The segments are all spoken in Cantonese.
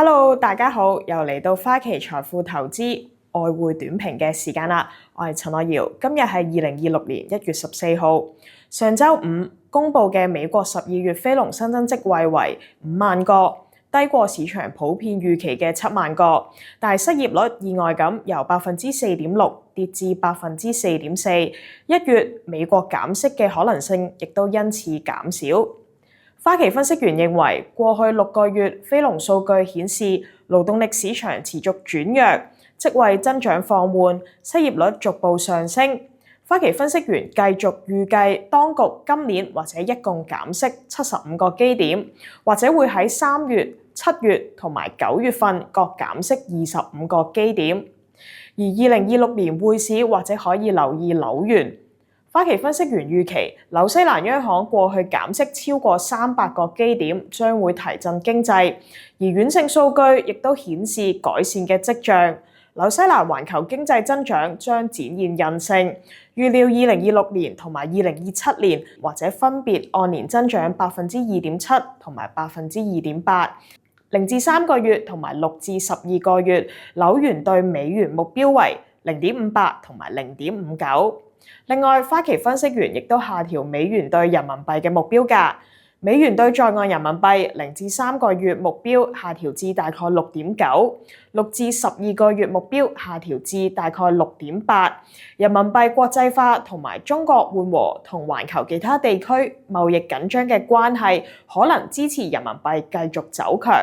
Hello，大家好，又嚟到花旗財富投資外匯短評嘅時間啦。我係陳樂瑤，今日係2026年1月14號。上週五公佈嘅美國12月非農新增職位為5萬個，低過市場普遍預期嘅7萬個，但係失業率意外咁由4.6%跌至4.4%。1月美國減息嘅可能性亦都因此減少。花旗分析員認為，過去6個月非農數據顯示勞動力市場持續轉弱，職位增長放緩，失業率逐步上升。花旗分析員繼續預計當局今年或者一共減息75個基點，或者會喺3月、7月同埋9月份各減息25個基點。而2026年匯市或者可以留意紐元。花旗分析員預期紐西蘭央行過去減息超過300個基點，將會提振經濟，而軟性數據亦都顯示改善嘅跡象。紐西蘭環球經濟增長將展現韌性，預料2026年同埋2027年或者分別按年增長2.7%同埋2.8%。0至3個月同埋6至12個月紐元對美元目標為0.58同埋0.59。另外，花旗分析員亦都下調美元對人民幣嘅目標價，美元對在岸人民幣0至3個月目標下調至大概6.9，6至12個月目標下調至大概6.8。人民幣國際化同埋中國緩和同環球其他地區貿易緊張嘅關係，可能支持人民幣繼續走強。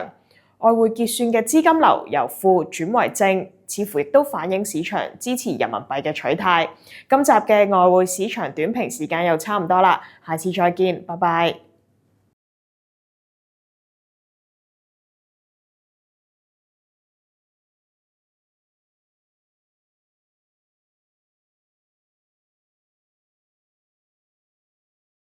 外匯結算嘅資金流由負轉為正，似乎亦都反映市場支持人民幣嘅取態。今集嘅外匯市場短評時間又差唔多啦，下次再見，拜拜。